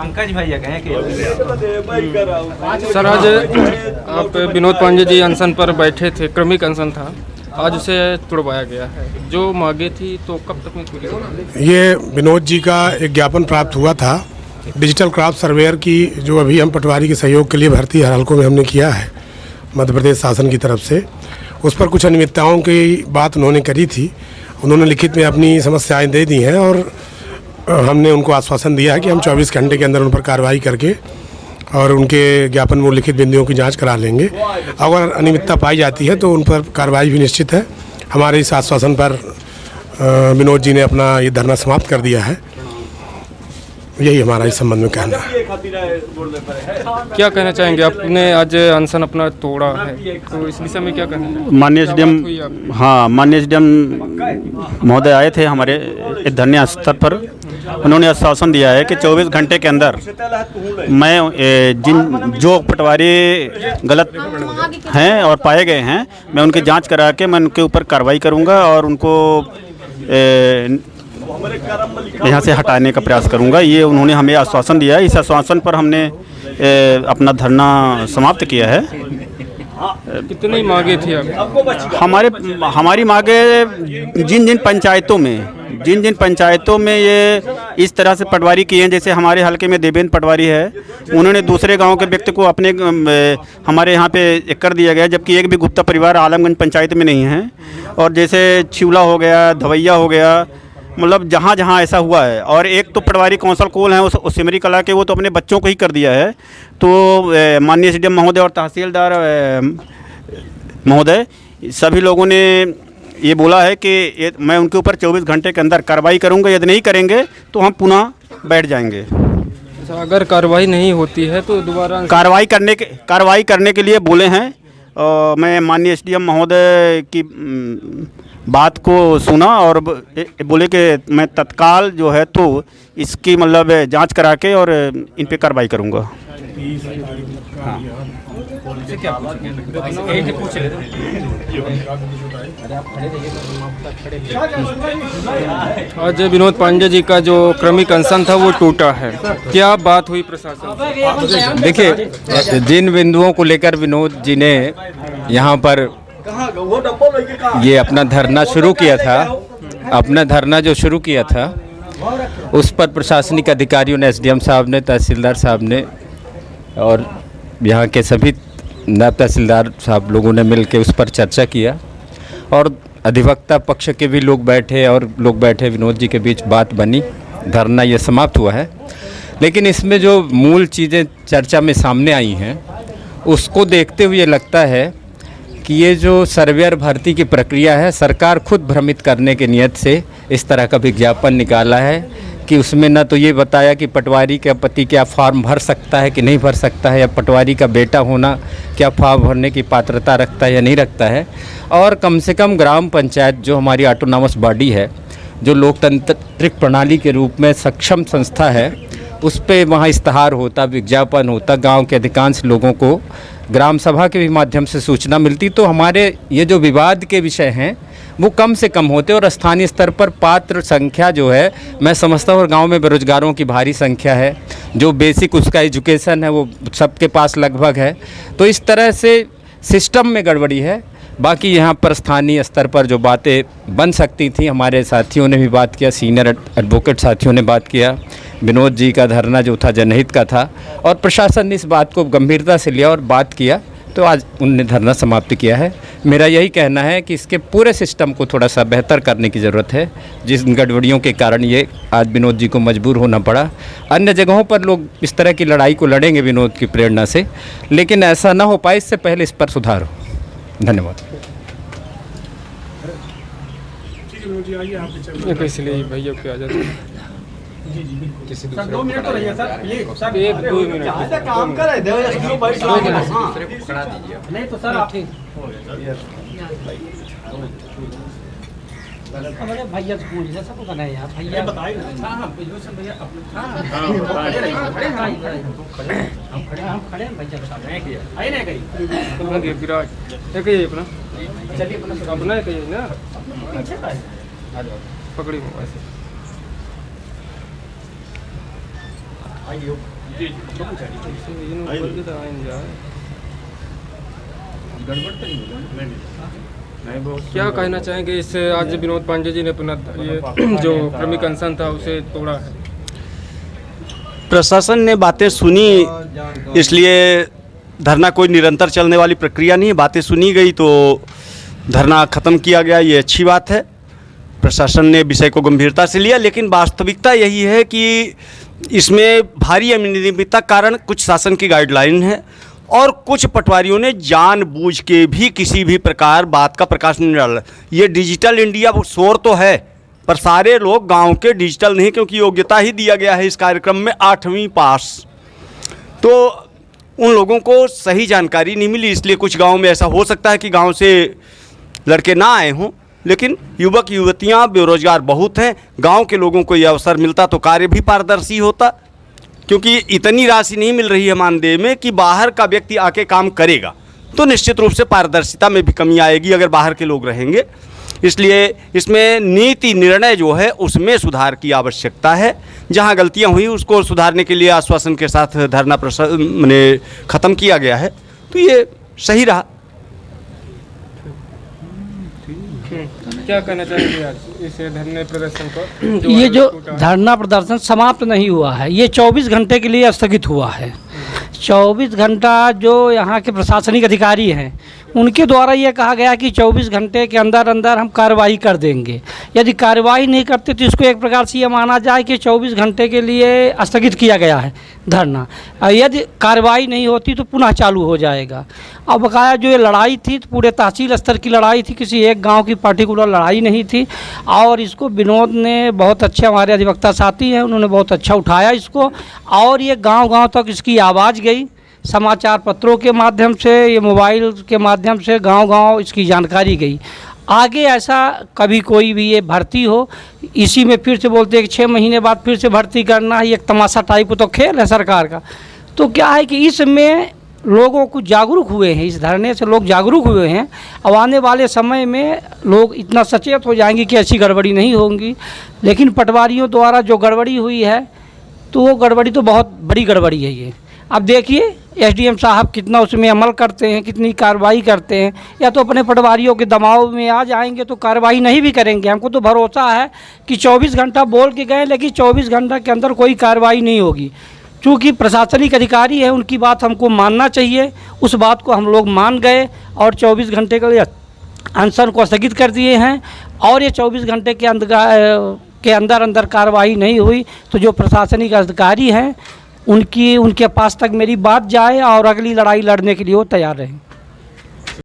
पंकज भैया कहें कि सर आज आप विनोद पांडे जी अनशन पर बैठे थे, क्रमिक अनशन था, आज उसे तुड़वाया गया है। जो मांगे थी तो कब तक में पूरी होगी? ये विनोद जी का एक ज्ञापन प्राप्त हुआ था डिजिटल क्रॉप सर्वेयर की, जो अभी हम पटवारी के सहयोग के लिए भर्ती हर हलकों में हमने किया है मध्य प्रदेश शासन की तरफ से। उस पर कुछ अनियमितताओं की बात उन्होंने करी थी, उन्होंने लिखित में अपनी समस्याएं दे दी हैं और हमने उनको आश्वासन दिया है कि हम 24 घंटे के अंदर उन पर कार्रवाई करके और उनके ज्ञापन में लिखित बिंदुओं की जांच करा लेंगे। अगर अनियमितता पाई जाती है तो उन पर कार्रवाई भी निश्चित है। हमारे इस आश्वासन पर विनोद जी ने अपना ये धरना समाप्त कर दिया है। यही हमारा इस संबंध में कहना है। क्या कहना चाहेंगे? आपने आज अनशन अपना तोड़ा है, तो इस विषय में क्या कहना है? माननीय एसडीएम, हाँ माननीय एसडीएम महोदय आए थे हमारे इस धरने स्थल पर। उन्होंने आश्वासन दिया है कि 24 घंटे के अंदर मैं जो पटवारी गलत हैं और पाए गए हैं, मैं उनकी जांच करा के मैं उनके ऊपर कार्रवाई करूंगा और उनको यहाँ से हटाने का प्रयास करूंगा। ये उन्होंने हमें आश्वासन दिया है। इस आश्वासन पर हमने अपना धरना समाप्त किया है। कितनी मांगे थी आप? हमारी मांगे जिन पंचायतों में ये इस तरह से पटवारी किए हैं, जैसे हमारे हलके में देवेंद्र पटवारी है, उन्होंने दूसरे गांव के व्यक्ति को अपने हमारे यहाँ पे कर दिया गया, जबकि एक भी गुप्ता परिवार आलमगंज पंचायत में नहीं है। और जैसे छिवला हो गया, धवैया हो गया, मतलब जहाँ जहाँ ऐसा हुआ है। और एक तो पटवारी कौंसल कोल हैं उस सिमरी कला के, वो तो अपने बच्चों को ही कर दिया है। तो माननीय एसडीएम महोदय और तहसीलदार महोदय सभी लोगों ने ये बोला है कि मैं उनके ऊपर 24 घंटे के अंदर कार्रवाई करूंगा। यदि नहीं करेंगे तो हम पुनः बैठ जाएंगे। अगर कार्रवाई नहीं होती है तो दोबारा कार्रवाई करने के लिए बोले हैं। मैं माननीय एसडीएम महोदय की बात को सुना और बोले कि मैं तत्काल जो है तो इसकी मतलब जांच करा के और इन पे कार्रवाई करूंगा। आज विनोद पांडे जी का जो क्रमिक अनशन था वो टूटा है, क्या बात हुई प्रशासन? देखिए, जिन बिंदुओं को लेकर विनोद जी ने यहाँ पर ये अपना धरना शुरू किया था, अपना धरना जो शुरू किया था, उस पर प्रशासनिक अधिकारियों ने, एसडीएम साहब ने, तहसीलदार साहब ने और यहाँ के सभी नायब तहसीलदार साहब लोगों ने मिलकर उस पर चर्चा किया और अधिवक्ता पक्ष के भी लोग बैठे और लोग बैठे, विनोद जी के बीच बात बनी, धरना ये समाप्त हुआ है। लेकिन इसमें जो मूल चीज़ें चर्चा में सामने आई हैं उसको देखते हुए लगता है कि ये जो सर्वेयर भर्ती की प्रक्रिया है, सरकार खुद भ्रमित करने के नियत से इस तरह का विज्ञापन निकाला है कि उसमें न तो ये बताया कि पटवारी का पति क्या फॉर्म भर सकता है कि नहीं भर सकता है, या पटवारी का बेटा होना क्या फॉर्म भरने की पात्रता रखता है या नहीं रखता है। और कम से कम ग्राम पंचायत जो हमारी ऑटोनॉमस बॉडी है, जो लोकतांत्रिक प्रणाली के रूप में सक्षम संस्था है, उस पर वहाँ इश्तहार होता, विज्ञापन होता, गांव के अधिकांश लोगों को ग्राम सभा के भी माध्यम से सूचना मिलती, तो हमारे ये जो विवाद के विषय हैं वो कम से कम होते और स्थानीय स्तर पर पात्र संख्या जो है मैं समझता हूँ। और गांव में बेरोजगारों की भारी संख्या है, जो बेसिक उसका एजुकेशन है वो सबके पास लगभग है। तो इस तरह से सिस्टम में गड़बड़ी है। बाकी यहाँ पर स्थानीय स्तर पर जो बातें बन सकती थी, हमारे साथियों ने भी बात किया, सीनियर एडवोकेट साथियों ने बात किया। विनोद जी का धरना जो था जनहित का था और प्रशासन ने इस बात को गंभीरता से लिया और बात किया, तो आज उनने धरना समाप्त किया है। मेरा यही कहना है कि इसके पूरे सिस्टम को थोड़ा सा बेहतर करने की ज़रूरत है, जिस गड़बड़ियों के कारण ये आज विनोद जी को मजबूर होना पड़ा। अन्य जगहों पर लोग इस तरह की लड़ाई को लड़ेंगे विनोद की प्रेरणा से, लेकिन ऐसा ना हो पाए, इससे पहले इस पर सुधार हो। धन्यवाद। इसलिए भैया क्या जाते किसी दूसरे 2 मिनट तो रहिए सर, प्लीज सर, 1-2 मिनट काम कर रहे थे, बैठ दूसरे को पकड़ा दीजिए। नहीं तो सर आप हमारे भैया से पूछ ले, सबको करना है यार, भैया बताइए। हां भैया हम खड़े हैं भैया के सामने आइए ना कहीं तुम लोग विराट एक ही अपना चलिए अपना एक ही ना पीछे का पकड़ी हो ऐसे क्या कहना चाहेंगे इससे? आज विनोद पांडे जी ने अपना ये जो क्रमिक अनशन था उसे तोड़ा है। प्रशासन ने बातें सुनी, इसलिए धरना कोई निरंतर चलने वाली प्रक्रिया नहीं है। बातें सुनी गई तो धरना ख़त्म किया गया, ये अच्छी बात है। प्रशासन ने विषय को गंभीरता से लिया, लेकिन वास्तविकता यही है कि इसमें भारी अनियमितता कारण कुछ शासन की गाइडलाइन है और कुछ पटवारियों ने जानबूझ के भी किसी भी प्रकार बात का प्रकाश नहीं डाला। ये डिजिटल इंडिया शोर तो है, पर सारे लोग गांव के डिजिटल नहीं, क्योंकि योग्यता ही दिया गया है इस कार्यक्रम में 8वीं पास। तो उन लोगों को सही जानकारी नहीं मिली, इसलिए कुछ गांव में ऐसा हो सकता है कि गांव से लड़के ना आए हों, लेकिन युवक युवतियां बेरोजगार बहुत हैं। गांव के लोगों को यह अवसर मिलता तो कार्य भी पारदर्शी होता, क्योंकि इतनी राशि नहीं मिल रही है मानदेय में कि बाहर का व्यक्ति आके काम करेगा, तो निश्चित रूप से पारदर्शिता में भी कमी आएगी अगर बाहर के लोग रहेंगे। इसलिए इसमें नीति निर्णय जो है उसमें सुधार की आवश्यकता है। जहां गलतियां हुई उसको सुधारने के लिए आश्वासन के साथ धरना मैंने ख़त्म किया गया है, तो ये सही रहा। क्या कहना चाहेंगे आज इस धरने प्रदर्शन को? ये जो धरना प्रदर्शन समाप्त नहीं हुआ है, ये 24 घंटे के लिए स्थगित हुआ है। 24 घंटा जो यहाँ के प्रशासनिक अधिकारी हैं उनके द्वारा ये कहा गया कि 24 घंटे के अंदर अंदर हम कार्रवाई कर देंगे। यदि कार्रवाई नहीं करते तो इसको एक प्रकार से ये माना जाए कि 24 घंटे के लिए स्थगित किया गया है धरना। यदि कार्रवाई नहीं होती तो पुनः चालू हो जाएगा। अब बकाया जो ये लड़ाई थी तो पूरे तहसील स्तर की लड़ाई थी, किसी एक गांव की पार्टिकुलर लड़ाई नहीं थी। और इसको विनोद ने बहुत अच्छे, हमारे अधिवक्ता साथी हैं, उन्होंने बहुत अच्छा उठाया इसको, और ये गांव-गांव तक इसकी आवाज़ गई। समाचार पत्रों के माध्यम से, ये मोबाइल के माध्यम से गांव-गांव इसकी जानकारी गई। आगे ऐसा कभी कोई भी ये भर्ती हो, इसी में फिर से बोलते हैं कि 6 महीने बाद फिर से भर्ती करना है, ये एक तमाशा टाइप तो खेल है सरकार का। तो क्या है कि इसमें लोगों को जागरूक हुए हैं, इस धरने से लोग जागरूक हुए हैं। अब आने वाले समय में लोग इतना सचेत हो जाएंगे कि ऐसी गड़बड़ी नहीं होंगी। लेकिन पटवारियों द्वारा जो गड़बड़ी हुई है तो वो गड़बड़ी तो बहुत बड़ी गड़बड़ी है ये। अब देखिए एसडीएम साहब कितना उसमें अमल करते हैं, कितनी कार्रवाई करते हैं। या तो अपने पटवारियों के दबाव में आ जाएंगे तो कार्रवाई नहीं भी करेंगे। हमको तो भरोसा है कि 24 घंटा बोल के गए, लेकिन 24 घंटा के अंदर कोई कार्रवाई नहीं होगी। चूँकि प्रशासनिक अधिकारी है, उनकी बात हमको मानना चाहिए। उस बात को हम लोग मान गए और 24 घंटे के लिए अनशन को स्थगित कर दिए हैं। और ये 24 घंटे के अंदर अंदर कार्रवाई नहीं हुई तो जो प्रशासनिक अधिकारी हैं उनके पास तक मेरी बात जाए और अगली लड़ाई लड़ने के लिए वो तैयार रहें।